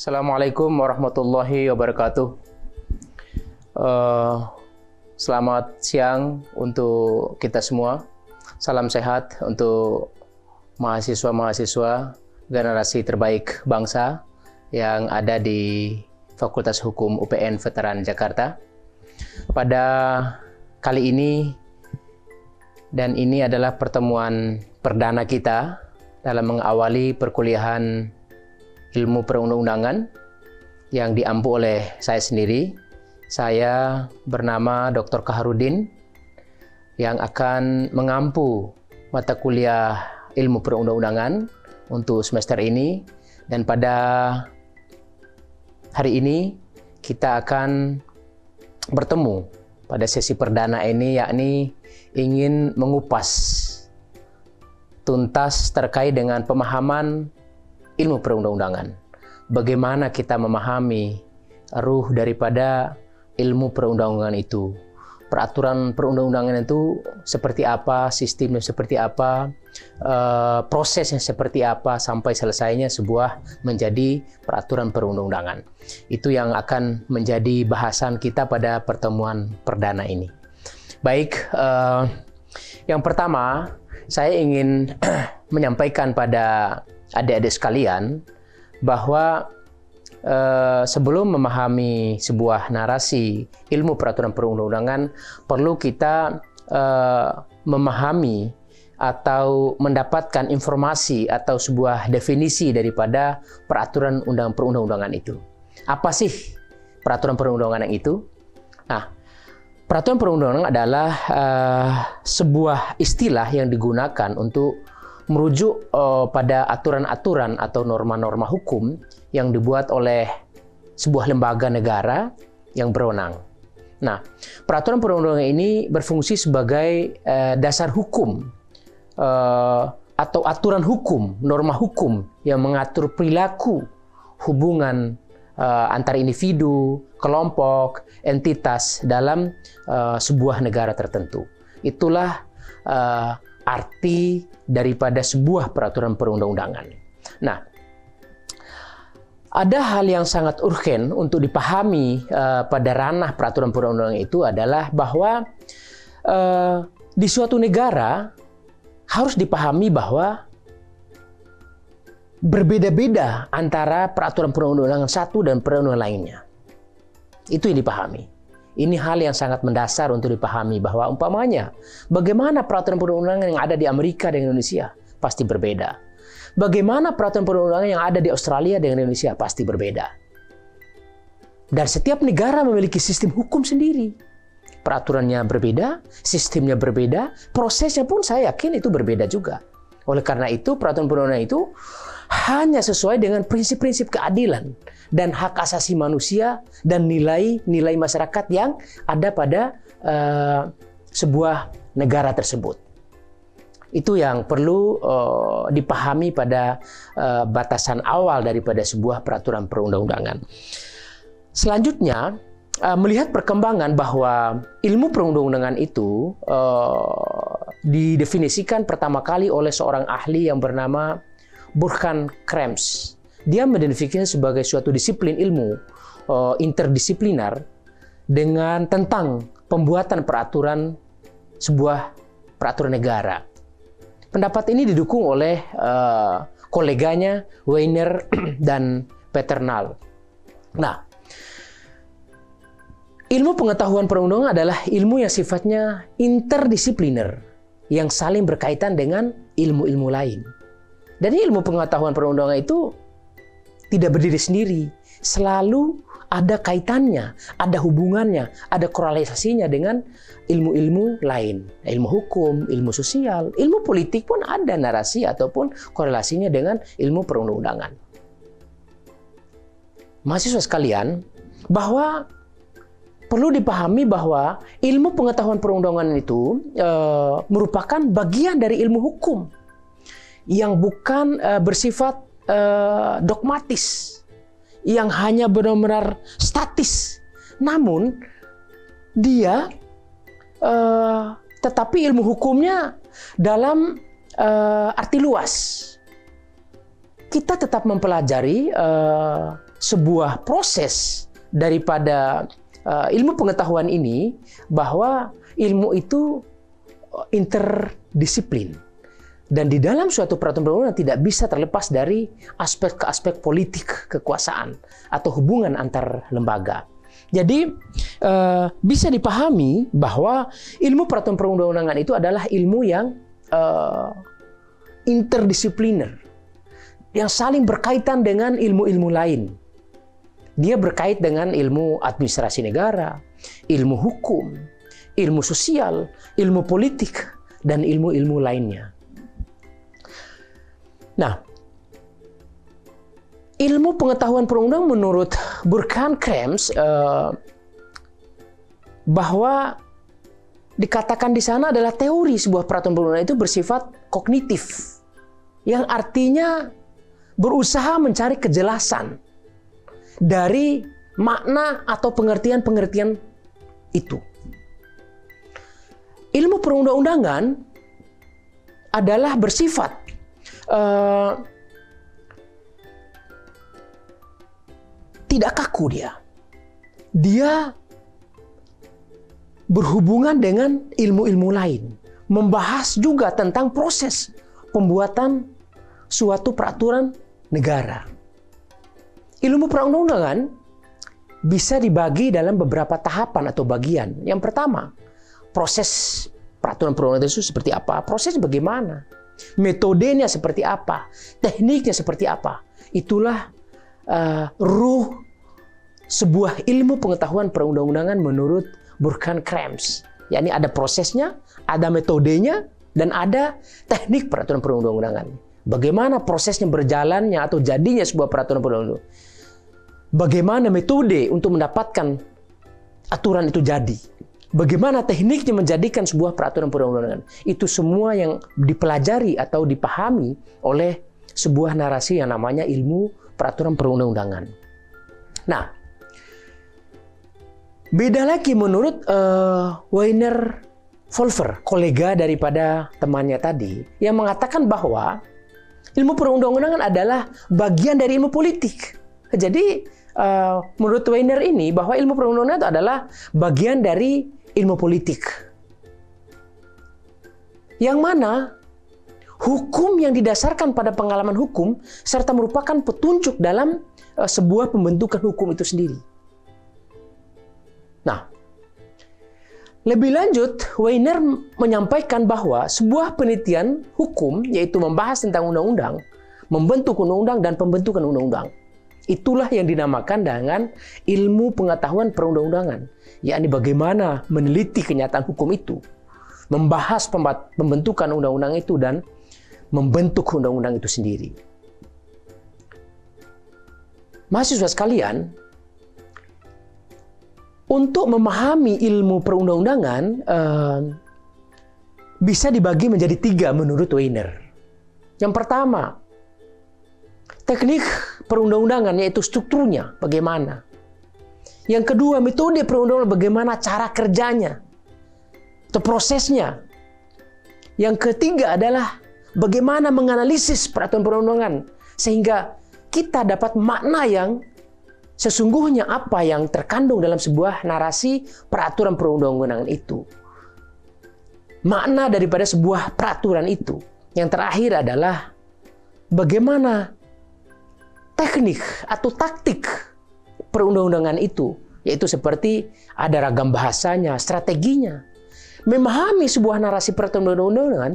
Assalamualaikum warahmatullahi wabarakatuh. Selamat siang untuk kita semua. Salam sehat untuk mahasiswa-mahasiswa generasi terbaik bangsa yang ada di Fakultas Hukum UPN Veteran Jakarta. Pada kali ini, dan ini adalah pertemuan perdana kita dalam mengawali perkuliahan ilmu perundang-undangan yang diampu oleh saya sendiri. Saya bernama Dr. Kaharudin yang akan mengampu mata kuliah ilmu perundang-undangan untuk semester ini, dan pada hari ini kita akan bertemu pada sesi perdana ini, yakni ingin mengupas tuntas terkait dengan pemahaman ilmu perundang-undangan. Bagaimana kita memahami ruh daripada ilmu perundang-undangan itu. Peraturan perundang-undangan itu seperti apa, sistemnya seperti apa, prosesnya seperti apa, sampai selesainya sebuah menjadi peraturan perundang-undangan. Itu yang akan menjadi bahasan kita pada pertemuan perdana ini. Baik, yang pertama saya ingin menyampaikan pada adik-adik sekalian bahwa sebelum memahami sebuah narasi ilmu peraturan perundang-undangan, perlu kita memahami atau mendapatkan informasi atau sebuah definisi daripada peraturan perundang-undangan itu. Apa sih peraturan perundang-undangan itu? Nah, peraturan perundang-undangan adalah sebuah istilah yang digunakan untuk merujuk pada aturan-aturan atau norma-norma hukum yang dibuat oleh sebuah lembaga negara yang berwenang. Nah, peraturan perundang-undangan ini berfungsi sebagai dasar hukum atau aturan hukum, norma hukum yang mengatur perilaku hubungan antar individu, kelompok, entitas dalam sebuah negara tertentu. Itulah arti daripada sebuah peraturan perundang-undangan. Nah, ada hal yang sangat urgen untuk dipahami pada ranah peraturan perundang-undangan itu adalah bahwa di suatu negara harus dipahami bahwa berbeda-beda antara peraturan perundang-undangan satu dan perundang lainnya. Itu yang dipahami. Ini hal yang sangat mendasar untuk dipahami bahwa umpamanya bagaimana peraturan perundang-undangan yang ada di Amerika dengan Indonesia pasti berbeda. Bagaimana peraturan perundang-undangan yang ada di Australia dengan Indonesia pasti berbeda. Dan setiap negara memiliki sistem hukum sendiri. Peraturannya berbeda, sistemnya berbeda, prosesnya pun saya yakin itu berbeda juga. Oleh karena itu, peraturan perundang-undangan itu hanya sesuai dengan prinsip-prinsip keadilan dan hak asasi manusia dan nilai-nilai masyarakat yang ada pada sebuah negara tersebut. Itu yang perlu dipahami pada batasan awal daripada sebuah peraturan perundang-undangan. Selanjutnya, melihat perkembangan bahwa ilmu perundang-undangan itu didefinisikan pertama kali oleh seorang ahli yang bernama Burhan Krems. Dia mendefinisikan sebagai suatu disiplin ilmu interdisipliner dengan tentang pembuatan peraturan sebuah peraturan negara. Pendapat ini didukung oleh koleganya Weiner dan Peternal. Nah, ilmu pengetahuan perundang-undangan adalah ilmu yang sifatnya interdisipliner yang saling berkaitan dengan ilmu-ilmu lain. Dan ilmu pengetahuan perundang-undangan itu tidak berdiri sendiri, selalu ada kaitannya, ada hubungannya, ada korelasinya dengan ilmu-ilmu lain. Ilmu hukum, ilmu sosial, ilmu politik pun ada narasi ataupun korelasinya dengan ilmu perundang-undangan. Mahasiswa sekalian, bahwa perlu dipahami bahwa ilmu pengetahuan perundang-undangan itu merupakan bagian dari ilmu hukum yang bukan bersifat dogmatis, yang hanya benar-benar statis. Namun dia tetapi ilmu hukumnya dalam arti luas. Kita tetap mempelajari sebuah proses daripada ilmu pengetahuan ini, bahwa ilmu itu interdisiplin. Dan di dalam suatu peraturan perundang-undangan tidak bisa terlepas dari aspek-aspek politik kekuasaan atau hubungan antar lembaga. Jadi bisa dipahami bahwa ilmu peraturan perundang-undangan itu adalah ilmu yang interdisipliner, yang saling berkaitan dengan ilmu-ilmu lain. Dia berkait dengan ilmu administrasi negara, ilmu hukum, ilmu sosial, ilmu politik, dan ilmu-ilmu lainnya. Nah, ilmu pengetahuan perundang menurut Burkhan Krems bahwa dikatakan di sana adalah teori sebuah peraturan perundang itu bersifat kognitif, yang artinya berusaha mencari kejelasan dari makna atau pengertian-pengertian itu. Ilmu perundang-undangan adalah bersifat tidak kaku dia. Dia berhubungan dengan ilmu-ilmu lain. Membahas juga tentang proses pembuatan suatu peraturan negara. Ilmu perundang-undangan bisa dibagi dalam beberapa tahapan atau bagian. Yang pertama, proses peraturan perundang-undangan itu seperti apa? Prosesnya bagaimana? Metodenya seperti apa? Tekniknya seperti apa? Itulah ruh sebuah ilmu pengetahuan perundang-undangan menurut Burkhan Krems. Yakni ada prosesnya, ada metodenya, dan ada teknik peraturan perundang-undangan. Bagaimana prosesnya berjalannya atau jadinya sebuah peraturan perundang-undangan? Bagaimana metode untuk mendapatkan aturan itu jadi? Bagaimana tekniknya menjadikan sebuah peraturan perundang-undangan? Itu semua yang dipelajari atau dipahami oleh sebuah narasi yang namanya ilmu peraturan perundang-undangan. Nah, beda lagi menurut Weiner Wolfer, kolega daripada temannya tadi, yang mengatakan bahwa ilmu perundang-undangan adalah bagian dari ilmu politik. Jadi, menurut Weiner ini, bahwa ilmu perundang-undangan itu adalah bagian dari ilmu politik. Yang mana hukum yang didasarkan pada pengalaman hukum serta merupakan petunjuk dalam sebuah pembentukan hukum itu sendiri. Nah, lebih lanjut, Weiner menyampaikan bahwa sebuah penelitian hukum, yaitu membahas tentang undang-undang, membentuk undang-undang dan pembentukan undang-undang, itulah yang dinamakan dengan ilmu pengetahuan perundang-undangan, yakni bagaimana meneliti kenyataan hukum itu, membahas pembentukan undang-undang itu, dan membentuk undang-undang itu sendiri. Mahasiswa sekalian, untuk memahami ilmu perundang-undangan bisa dibagi menjadi 3 menurut Weiner. Yang pertama, teknik perundang-undangan, yaitu strukturnya bagaimana. Yang kedua, metode perundang-undangan, bagaimana cara kerjanya atau prosesnya. Yang ketiga adalah bagaimana menganalisis peraturan perundang-undangan sehingga kita dapat makna yang sesungguhnya apa yang terkandung dalam sebuah narasi peraturan perundang-undangan itu. Makna daripada sebuah peraturan itu. Yang terakhir adalah bagaimana teknik atau taktik perundang-undangan itu, yaitu seperti ada ragam bahasanya, strateginya. Memahami sebuah narasi peraturan perundang-undangan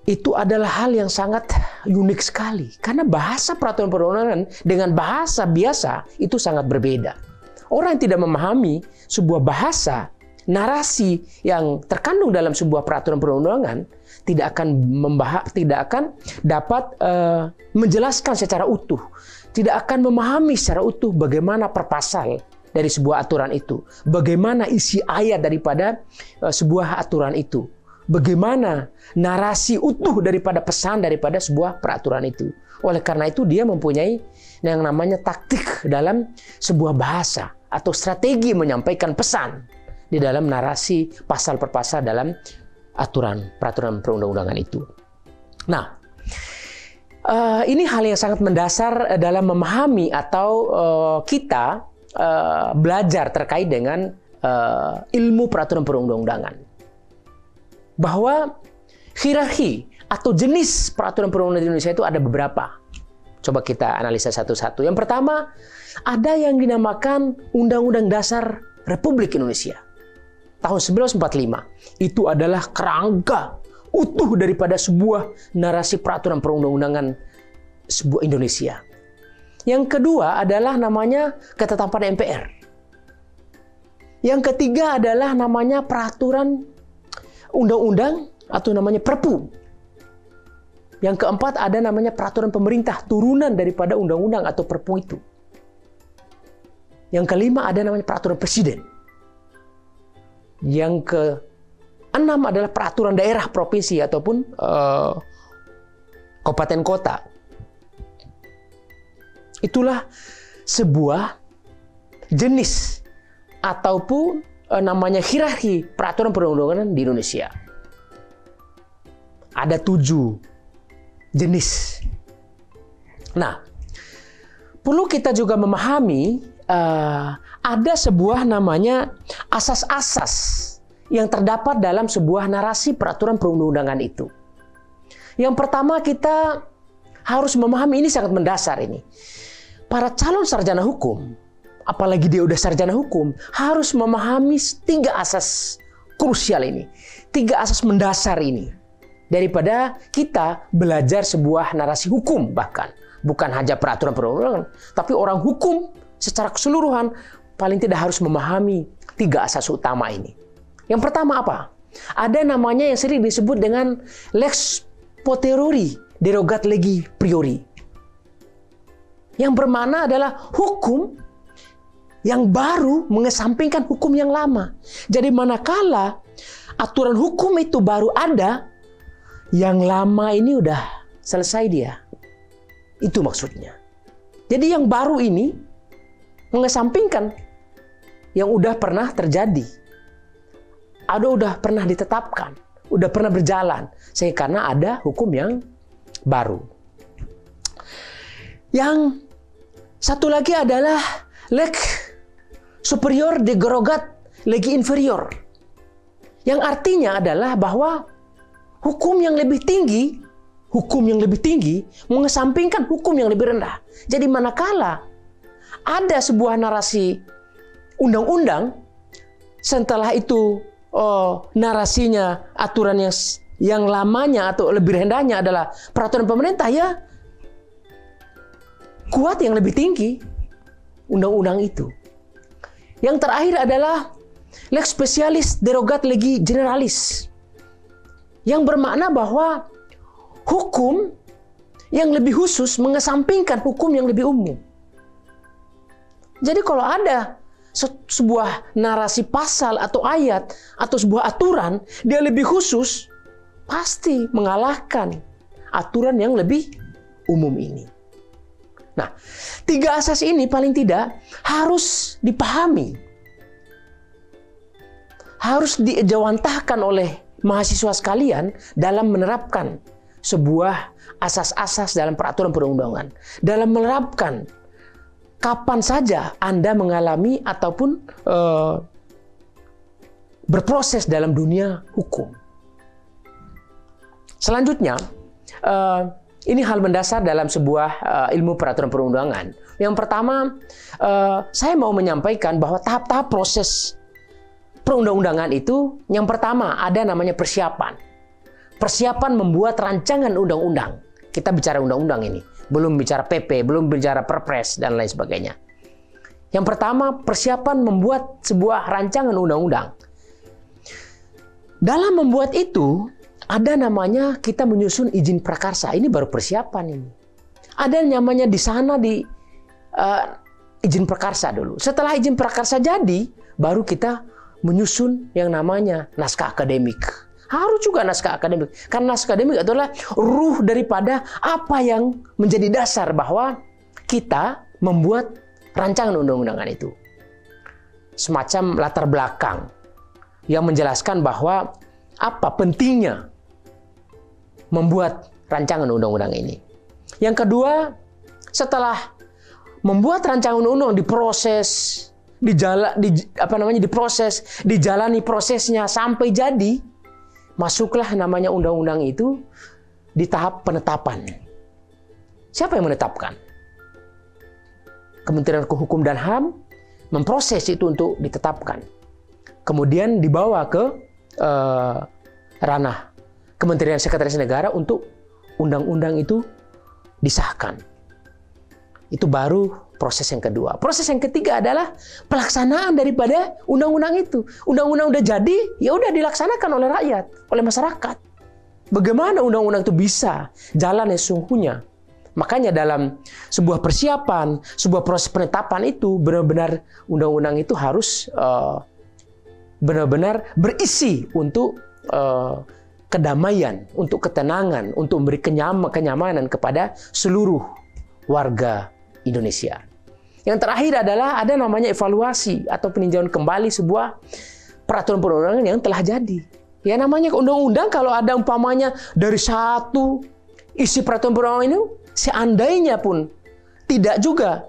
itu adalah hal yang sangat unik sekali. Karena bahasa peraturan perundang-undangan dengan bahasa biasa itu sangat berbeda. Orang yang tidak memahami sebuah bahasa, narasi yang terkandung dalam sebuah peraturan perundang-undangan tidak akan dapat menjelaskan secara utuh. Tidak akan memahami secara utuh bagaimana per pasal dari sebuah aturan itu. Bagaimana isi ayat daripada sebuah aturan itu. Bagaimana narasi utuh daripada pesan daripada sebuah peraturan itu. Oleh karena itu dia mempunyai yang namanya taktik dalam sebuah bahasa atau strategi menyampaikan pesan di dalam narasi pasal per pasal dalam peraturan perundang-undangan itu. Nah, Ini hal yang sangat mendasar dalam memahami atau kita belajar terkait dengan ilmu peraturan perundang-undangan. Bahwa hierarki atau jenis peraturan perundang-undangan di Indonesia itu ada beberapa. Coba kita analisa satu-satu. Yang pertama, ada yang dinamakan Undang-Undang Dasar Republik Indonesia tahun 1945. Itu adalah kerangka utuh daripada sebuah narasi peraturan perundang-undangan sebuah Indonesia. Yang kedua adalah namanya ketetapan MPR. Yang ketiga adalah namanya peraturan undang-undang atau namanya Perpu. Yang keempat ada namanya peraturan pemerintah, turunan daripada undang-undang atau Perpu itu. Yang kelima ada namanya peraturan presiden. Yang keenam adalah peraturan daerah, provinsi ataupun kabupaten kota. Itulah sebuah jenis ataupun namanya hierarki peraturan perundang-undangan di Indonesia. Ada 7 jenis. Nah, perlu kita juga memahami ada sebuah namanya asas-asas yang terdapat dalam sebuah narasi peraturan perundang-undangan itu. Yang pertama kita harus memahami, ini sangat mendasar ini. Para calon sarjana hukum, apalagi dia udah sarjana hukum, harus memahami 3 asas krusial ini. 3 asas mendasar ini. Daripada kita belajar sebuah narasi hukum bahkan. Bukan hanya peraturan perundang-undangan. Tapi orang hukum secara keseluruhan paling tidak harus memahami 3 asas utama ini. Yang pertama apa? Ada namanya yang sering disebut dengan lex poteriori derogat legi priori. Yang bermakna adalah hukum yang baru mengesampingkan hukum yang lama. Jadi manakala aturan hukum itu baru ada, yang lama ini udah selesai dia. Itu maksudnya. Jadi yang baru ini mengesampingkan yang udah pernah terjadi. Udah pernah ditetapkan. Udah pernah berjalan. Karena ada hukum yang baru. Yang satu lagi adalah lex superior derogat legi inferior. Yang artinya adalah bahwa hukum yang lebih tinggi mengesampingkan hukum yang lebih rendah. Jadi manakala ada sebuah narasi undang-undang, setelah itu narasinya aturan yang lamanya atau lebih rendahnya adalah peraturan pemerintah, ya kuat yang lebih tinggi undang-undang itu. Yang terakhir adalah lex specialis derogat legi generalis. Yang bermakna bahwa hukum yang lebih khusus mengesampingkan hukum yang lebih umum. Jadi kalau ada sebuah narasi pasal atau ayat atau sebuah aturan, dia lebih khusus, pasti mengalahkan aturan yang lebih umum ini. Nah, 3 asas ini paling tidak harus dipahami. Harus dijawantahkan oleh mahasiswa sekalian dalam menerapkan sebuah asas-asas dalam peraturan perundang-undangan. Dalam menerapkan kapan saja Anda mengalami ataupun berproses dalam dunia hukum. Selanjutnya, ini hal mendasar dalam sebuah ilmu peraturan perundang-undangan. Yang pertama, saya mau menyampaikan bahwa tahap-tahap proses perundang-undangan itu, yang pertama ada namanya persiapan. Persiapan membuat rancangan undang-undang. Kita bicara undang-undang ini. Belum bicara PP, belum bicara perpres, dan lain sebagainya. Yang pertama, persiapan membuat sebuah rancangan undang-undang. Dalam membuat itu, ada namanya kita menyusun izin prakarsa. Ini baru persiapan ini. Ada namanya di sana izin prakarsa dulu. Setelah izin prakarsa jadi, baru kita menyusun yang namanya naskah akademik. Harus juga naskah akademik. Karena naskah akademik adalah ruh daripada apa yang menjadi dasar bahwa kita membuat rancangan undang-undangan itu. Semacam latar belakang yang menjelaskan bahwa apa pentingnya membuat rancangan undang-undang ini. Yang kedua, setelah membuat rancangan undang-undang diproses, dijalani prosesnya sampai jadi, masuklah namanya undang-undang itu di tahap penetapan. Siapa yang menetapkan? Kementerian Hukum dan HAM memproses itu untuk ditetapkan. Kemudian dibawa ke ranah Kementerian Sekretaris Negara untuk undang-undang itu disahkan. Itu baru proses yang kedua. Proses yang ketiga adalah pelaksanaan daripada undang-undang itu. Undang-undang udah jadi, ya udah dilaksanakan oleh rakyat, oleh masyarakat. Bagaimana undang-undang itu bisa jalan yang sesungguhnya? Makanya dalam sebuah persiapan, sebuah proses penetapan itu benar-benar undang-undang itu harus benar-benar berisi untuk kedamaian, untuk ketenangan, untuk memberi kenyamanan kepada seluruh warga Indonesia. Yang terakhir adalah ada namanya evaluasi atau peninjauan kembali sebuah peraturan perundangan yang telah jadi. Ya namanya undang-undang kalau ada umpamanya dari satu isi peraturan perundangan ini, seandainya pun tidak juga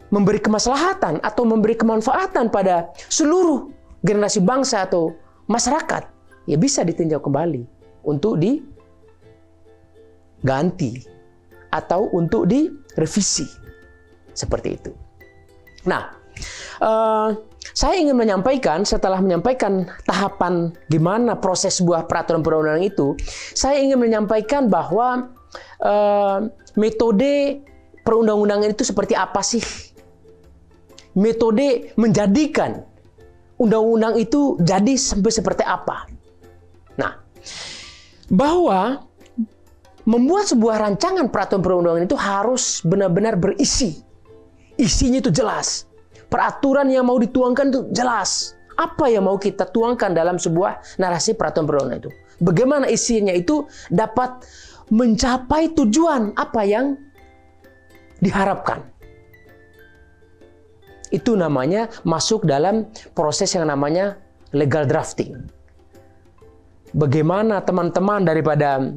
memberi kemaslahatan atau memberi kemanfaatan pada seluruh generasi bangsa atau masyarakat, ya bisa ditinjau kembali untuk diganti atau untuk direvisi. Seperti itu. Nah, saya ingin menyampaikan, setelah menyampaikan tahapan gimana proses sebuah peraturan perundang-undangan itu, saya ingin menyampaikan bahwa metode perundang-undangan itu seperti apa sih? Metode menjadikan undang-undang itu jadi sampai seperti apa? Nah, bahwa membuat sebuah rancangan peraturan perundang-undangan itu harus benar-benar berisi. Isinya itu jelas. Peraturan yang mau dituangkan itu jelas. Apa yang mau kita tuangkan dalam sebuah narasi peraturan perundang-undangan itu? Bagaimana isinya itu dapat mencapai tujuan apa yang diharapkan. Itu namanya masuk dalam proses yang namanya legal drafting. Bagaimana teman-teman daripada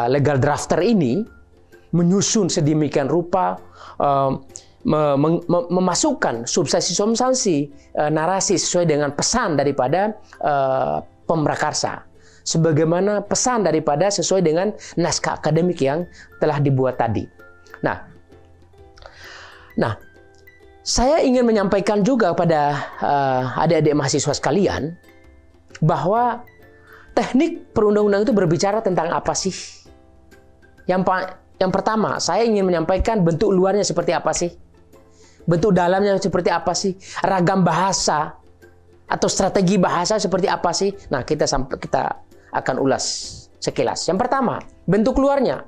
legal drafter ini menyusun sedemikian rupa, memasukkan substansi narasi sesuai dengan pesan daripada pemrakarsa, sebagaimana pesan daripada sesuai dengan naskah akademik yang telah dibuat tadi. Nah, saya ingin menyampaikan juga pada adik-adik mahasiswa sekalian bahwa teknik perundang-undangan itu berbicara tentang apa sih? Yang pertama, saya ingin menyampaikan bentuk luarnya seperti apa sih? Bentuk dalamnya seperti apa sih? Ragam bahasa atau strategi bahasa seperti apa sih? Nah, kita akan ulas sekilas. Yang pertama, bentuk luarnya.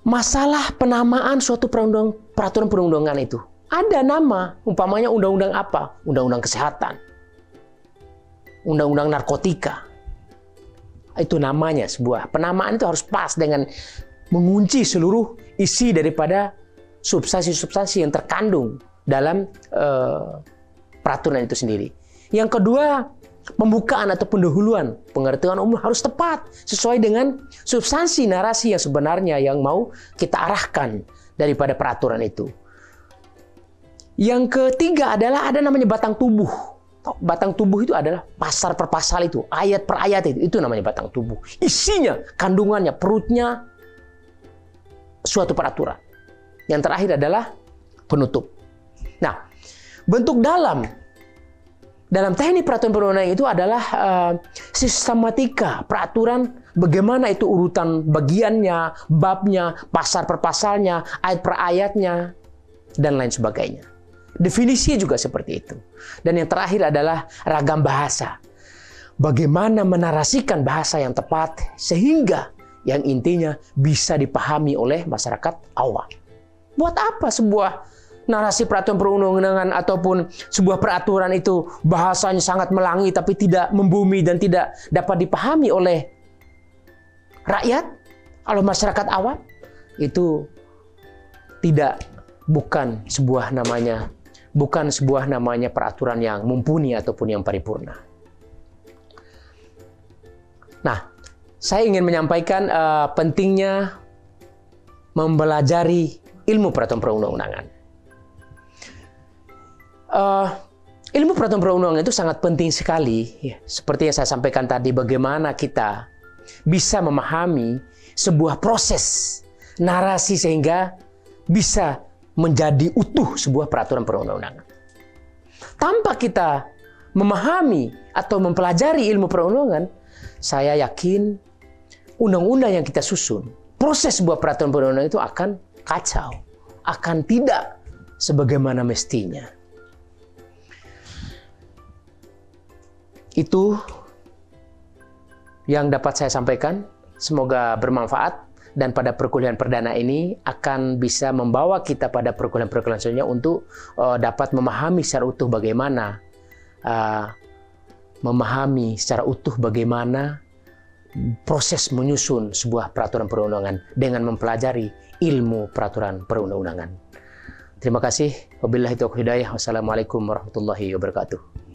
Masalah penamaan suatu peraturan perundang-undangan itu. Ada nama, umpamanya undang-undang apa? Undang-undang kesehatan. Undang-undang narkotika. Itu namanya sebuah. Penamaan itu harus pas dengan mengunci seluruh isi daripada substansi-substansi yang terkandung dalam peraturan itu sendiri. Yang kedua, pembukaan atau pendahuluan pengertian umum harus tepat sesuai dengan substansi narasi yang sebenarnya yang mau kita arahkan daripada peraturan itu. Yang ketiga adalah ada namanya batang tubuh. Batang tubuh itu adalah pasal per pasal itu, ayat per ayat itu namanya batang tubuh. Isinya, kandungannya, perutnya suatu peraturan. Yang terakhir adalah penutup. Nah, bentuk dalam teknik peraturan perundang-undangan itu adalah sistematika peraturan, bagaimana itu urutan bagiannya, babnya, pasal per pasalnya, ayat per ayatnya, dan lain sebagainya. Definisinya juga seperti itu. Dan yang terakhir adalah ragam bahasa. Bagaimana menarasikan bahasa yang tepat sehingga yang intinya bisa dipahami oleh masyarakat awam. Buat apa sebuah narasi peraturan perundang-undangan ataupun sebuah peraturan itu bahasanya sangat melangi tapi tidak membumi dan tidak dapat dipahami oleh rakyat, oleh masyarakat awam? Itu bukan sebuah namanya peraturan yang mumpuni ataupun yang paripurna. Nah, saya ingin menyampaikan pentingnya mempelajari ilmu peraturan perundang-undangan. Ilmu peraturan perundang-undangan itu sangat penting sekali. Ya, seperti yang saya sampaikan tadi, bagaimana kita bisa memahami sebuah proses narasi sehingga bisa menjadi utuh sebuah peraturan perundang-undangan. Tanpa kita memahami atau mempelajari ilmu perundang-undangan, saya yakin undang-undang yang kita susun, proses sebuah peraturan perundang-undangan itu akan kacau, akan tidak sebagaimana mestinya. Itu yang dapat saya sampaikan. Semoga bermanfaat dan pada perkuliahan perdana ini akan bisa membawa kita pada perkuliahan-perkuliahan selanjutnya untuk dapat memahami secara utuh bagaimana proses menyusun sebuah peraturan perundang-undangan dengan mempelajari ilmu peraturan perundang-undangan. Terima kasih. Wabillahi taufiq hidayah. Wassalamualaikum warahmatullahi wabarakatuh.